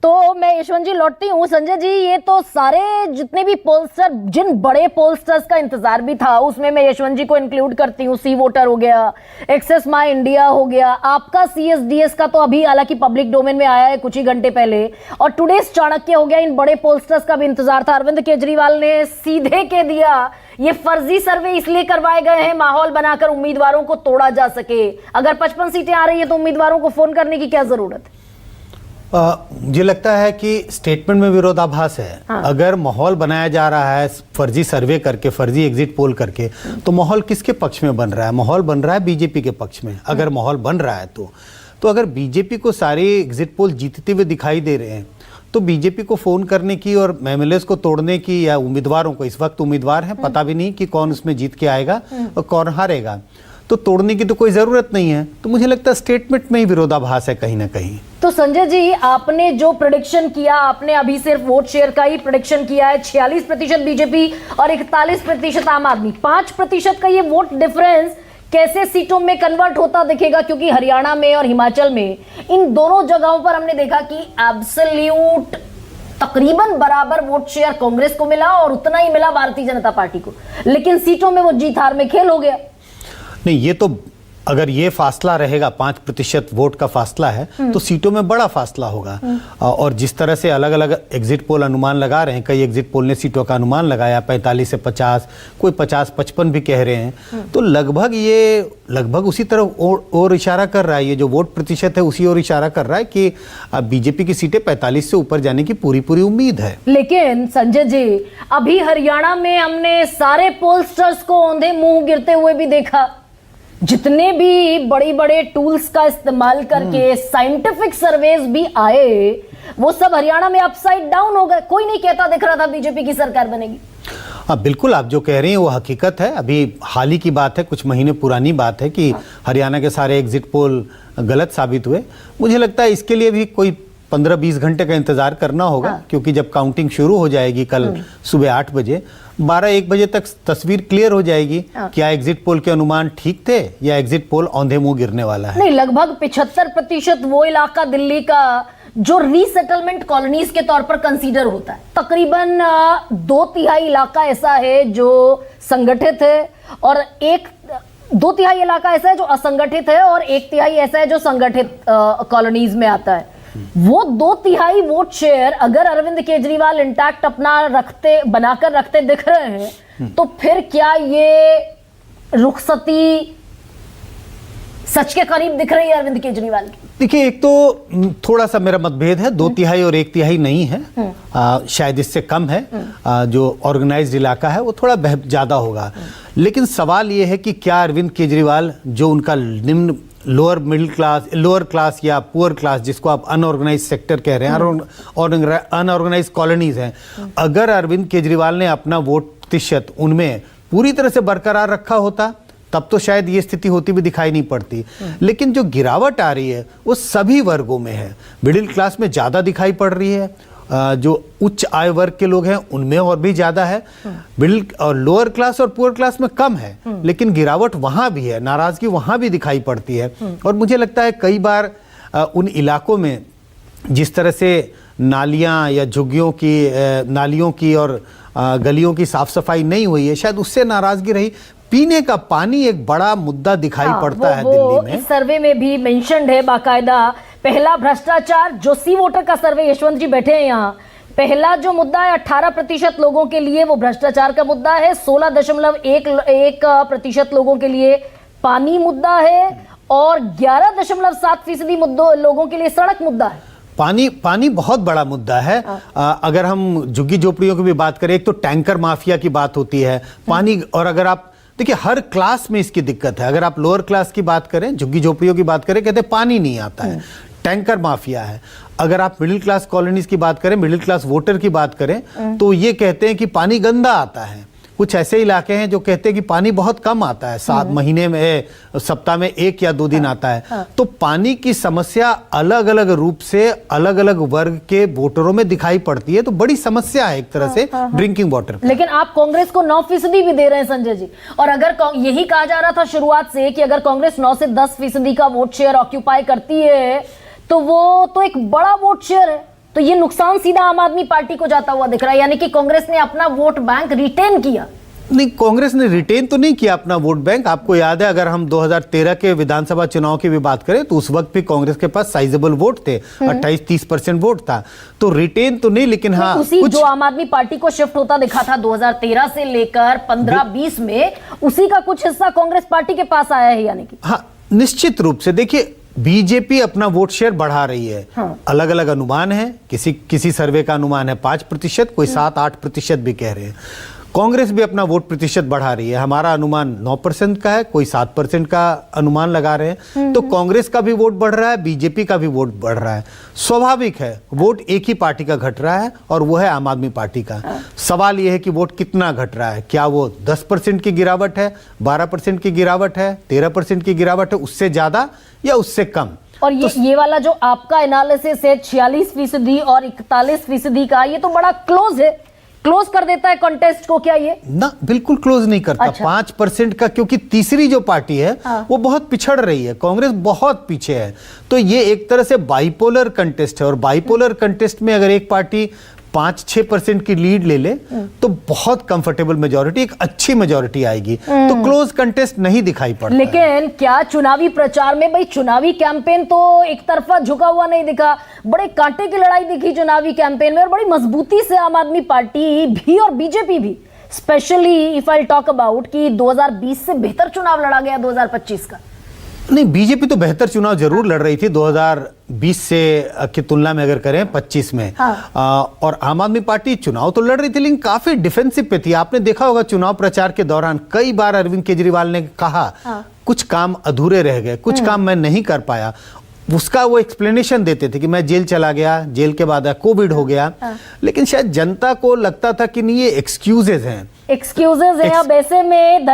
तो मैं यशवंत जी लौटती हूँ। संजय जी, ये तो सारे जितने भी पोलस्टर, जिन बड़े पोलस्टर्स का इंतजार भी था, उसमें मैं यशवंत जी को इंक्लूड करती हूँ। सी वोटर हो गया, एक्सेस माई इंडिया हो गया, आपका CSDS का तो अभी हालांकि पब्लिक डोमेन में आया है कुछ ही घंटे पहले, और टुडेज चाणक्य हो गया। इन बड़े पोलस्टर्स का भी इंतजार था। अरविंद केजरीवाल ने सीधे कह दिया ये फर्जी सर्वे इसलिए करवाए गए हैं माहौल बनाकर उम्मीदवारों को तोड़ा जा सके। अगर 55 सीटें आ रही है तो उम्मीदवारों को फोन करने की क्या जरूरत है? मुझे लगता है कि स्टेटमेंट में विरोधाभास है। हाँ। अगर माहौल बनाया जा रहा है फर्जी सर्वे करके, फर्जी एग्जिट पोल करके, तो माहौल किसके पक्ष में बन रहा है? माहौल बन रहा है बीजेपी के पक्ष में। अगर माहौल बन रहा है तो अगर बीजेपी को सारे एग्जिट पोल जीतते हुए दिखाई दे रहे हैं तो बीजेपी को फोन करने की और एमएलएस को तोड़ने की, या उम्मीदवारों को, इस वक्त उम्मीदवार हैं, पता भी नहीं कि कौन उसमें जीत के आएगा और कौन हारेगा, तो तोड़ने की तो कोई जरूरत नहीं है। तो मुझे लगता है स्टेटमेंट में ही विरोधाभास है कहीं ना कहीं। तो संजय जी, आपने जो प्रेडिक्शन किया, आपने अभी सिर्फ वोट शेयर का ही प्रेडिक्शन किया है, 46% बीजेपी और 41% आम आदमी, 5% का ये वोट डिफरेंस कैसे सीटों में कन्वर्ट होता दिखेगा? क्योंकि हरियाणा में और हिमाचल में, इन दोनों जगहों पर हमने देखा कि एब्सोल्यूट तकरीबन बराबर वोट शेयर कांग्रेस को मिला और उतना ही मिला भारतीय जनता पार्टी को, लेकिन सीटों में वो जीत हार में खेल हो गया। नहीं, ये तो अगर ये फासला रहेगा, 5% वोट का फासला है, तो सीटों में बड़ा फासला होगा। और जिस तरह से अलग अलग एग्जिट पोल अनुमान लगा रहे हैं, कई एग्जिट पोल ने सीटों का अनुमान लगाया 45 से 50, कोई 50-55 भी कह रहे हैं, तो लगभग उसी तरफ और इशारा कर रहा है। ये जो वोट प्रतिशत है उसी ओर इशारा कर रहा है कि बीजेपी की सीटें 45 से ऊपर जाने की पूरी उम्मीद है। लेकिन संजय जी, अभी हरियाणा में हमने सारे पोलस्टर्स को औंधे मुंह गिरते हुए भी देखा। जितने भी बड़े टूल्स का इस्तेमाल करके साइंटिफिक सर्वेज भी आए, वो सब हरियाणा में अपसाइड डाउन हो गए। कोई नहीं कहता दिख रहा था बीजेपी की सरकार बनेगी। हाँ, बिल्कुल, आप जो कह रही हैं वो हकीकत है। अभी हाल ही की बात है, कुछ महीने पुरानी बात है कि हरियाणा के सारे एग्जिट पोल गलत साबित हुए। मुझे लगता है इसके लिए भी कोई 15-20 घंटे का इंतजार करना होगा। क्योंकि जब काउंटिंग शुरू हो जाएगी कल सुबह 8 बजे, 12-1 बजे तक तस्वीर क्लियर हो जाएगी। क्या एग्जिट पोल के अनुमान ठीक थे या एग्जिट पोल औंधे मुंह गिरने वाला है? नहीं, लगभग 75% वो इलाका दिल्ली का जो रीसेटलमेंट कॉलोनीज के तौर पर कंसीडर होता है, तकरीबन 2/3 इलाका ऐसा है जो संगठित है और 2/3 इलाका ऐसा है जो असंगठित है और 1/3 ऐसा है जो संगठित कॉलोनीज में आता है। वो 2/3 वोट शेयर अगर अरविंद केजरीवाल इंटैक्ट अपना बनाकर रखते दिख रहे हैं, तो फिर क्या ये रुखसती सच के करीब दिख रही है अरविंद केजरीवाल की? देखिए, एक तो थोड़ा सा मेरा मतभेद है, 2/3 और 1/3 नहीं है। शायद इससे कम है। जो ऑर्गेनाइज्ड इलाका है वो थोड़ा ज्यादा होगा। लेकिन सवाल ये है कि क्या अरविंद केजरीवाल, जो उनका निम्न लोअर क्लास या पुअर क्लास, जिसको आप अनऑर्गेनाइज सेक्टर कह रहे हैं और अनऑर्गेनाइज कॉलोनीज हैं, अगर अरविंद केजरीवाल ने अपना वोट प्रतिशत उनमें पूरी तरह से बरकरार रखा होता, तब तो शायद ये स्थिति होती भी दिखाई नहीं पड़ती। लेकिन जो गिरावट आ रही है वो सभी वर्गों में है। मिडिल क्लास में ज़्यादा दिखाई पड़ रही है, जो उच्च आय वर्ग के लोग हैं उनमें और भी ज़्यादा है। मिडिल और लोअर क्लास और पुअर क्लास में कम है, लेकिन गिरावट वहाँ भी है, नाराज़गी वहाँ भी दिखाई पड़ती है। और मुझे लगता है कई बार उन इलाकों में जिस तरह से नालियाँ या झुग्गियों की, नालियों की और गलियों की साफ सफाई नहीं हुई है, शायद उससे नाराज़गी रही। पीने का पानी एक बड़ा मुद्दा दिखाई पड़ता है दिल्ली में। इस सर्वे में भी मेंशन्ड है बाकायदा। पहला भ्रष्टाचार, जो सी वोटर का सर्वे, यशवंत जी बैठे हैं यहाँ, पहला जो मुद्दा है 18% लोगों के लिए वो भ्रष्टाचार का मुद्दा है, 16.1% लोगों के लिए पानी मुद्दा है और 11.7% लोगों के लिए सड़क मुद्दा है। पानी बहुत बड़ा मुद्दा है। अगर हम झुग्गी झोपड़ियों की भी बात करें, एक तो टैंकर माफिया की बात होती है पानी, और अगर आप देखिए हर क्लास में इसकी दिक्कत है। अगर आप लोअर क्लास की बात करें, झुग्गी झोपड़ियों की बात करें, कहते हैं पानी नहीं आता है, टैंकर माफिया है। अगर आप मिडिल क्लास कॉलोनीज की बात करें, मिडिल क्लास वोटर की बात करें, तो ये कहते हैं कि पानी गंदा आता है। कुछ ऐसे इलाके हैं जो कहते हैं कि पानी बहुत कम आता है, 7 महीने में, सप्ताह में 1 या 2 दिन आता है। तो पानी की समस्या अलग अलग रूप से अलग अलग वर्ग के वोटरों में दिखाई पड़ती है। तो बड़ी समस्या है एक तरह से ड्रिंकिंग वाटर। लेकिन आप कांग्रेस को 9% भी दे रहे हैं संजय जी, और अगर यही कहा जा रहा था शुरुआत से कि अगर कांग्रेस 9 से 10% का वोट शेयर ऑक्यूपाई करती है तो वो तो एक बड़ा वोट शेयर है। तो ये नुकसान सीधा आम आदमी पार्टी को जाता हुआ दिख रहा है, यानी कि कांग्रेस ने अपना वोट बैंक रिटेन किया। नहीं, कांग्रेस ने रिटेन तो नहीं किया अपना वोट बैंक। आपको याद है, अगर हम 2013 के विधानसभा चुनाव की भी बात करें तो उस वक्त भी कांग्रेस के पास साइजेबल वोट थे, 28-30% वोट था। तो रिटेन तो नहीं, लेकिन हाँ उसी कुछ जो आम आदमी पार्टी को शिफ्ट होता दिखा था 2013 से लेकर 15-20 में, उसी का कुछ हिस्सा कांग्रेस पार्टी के पास आया है, यानी कि हाँ निश्चित रूप से। देखिए, बीजेपी अपना वोट शेयर बढ़ा रही है। अलग अलग अनुमान है, किसी सर्वे का अनुमान है 5%, कोई 7-8% भी कह रहे हैं। कांग्रेस भी अपना वोट प्रतिशत बढ़ा रही है। हमारा अनुमान 9% का है, कोई 7% का अनुमान लगा रहे हैं। तो कांग्रेस का भी वोट बढ़ रहा है, बीजेपी का भी वोट बढ़ रहा है। स्वाभाविक है, वोट एक ही पार्टी का घट रहा है और वो है आम आदमी पार्टी का। सवाल यह है कि वोट कितना घट रहा है। क्या वो 10% की गिरावट है, 12% की गिरावट है, 13% की गिरावट है, उससे ज्यादा या उससे कम? और ये वाला जो आपका एनालिसिस है 46% और 41% का, ये तो बड़ा क्लोज है, क्लोज कर देता है कॉन्टेस्ट को क्या ये? ना, बिल्कुल क्लोज नहीं करता। अच्छा। 5% का, क्योंकि तीसरी जो पार्टी है वो बहुत पिछड़ रही है, कांग्रेस बहुत पीछे है। तो ये एक तरह से बाइपोलर कंटेस्ट है, और बाइपोलर कंटेस्ट में अगर एक पार्टी 5-6% की लीड ले ले तो बहुत कंफर्टेबल मेजॉरिटी, एक अच्छी मेजॉरिटी आएगी। तो क्लोज कंटेस्ट नहीं दिखाई पड़ता। लेकिन क्या चुनावी प्रचार में, भाई चुनावी कैंपेन तो एक तरफा झुका हुआ नहीं दिखा, बड़े कांटे की लड़ाई दिखी चुनावी कैंपेन में, और बड़ी मजबूती से आम आदमी पार्टी भी और बीजेपी भी, specially if I talk about कि 2020 से बेहतर चुनाव लड़ा गया 2025 का। नहीं, बीजेपी तो बेहतर चुनाव जरूर लड़ रही थी 2020 से की तुलना में अगर करें 25 में। और आम आदमी पार्टी चुनाव तो लड़ रही थी, लेकिन काफी डिफेंसिव पे थी। आपने देखा होगा चुनाव प्रचार के दौरान कई बार अरविंद केजरीवाल ने कहा कुछ काम अधूरे रह गए, कुछ काम मैं नहीं कर पाया। उसका वो एक्सप्लेनेशन देते थे कि मैं जेल चला गया, जेल के बाद कोविड हो गया। लेकिन शायद जनता को लगता था कि नहीं, ये एक्सक्यूजेज हैं। अब ऐसे में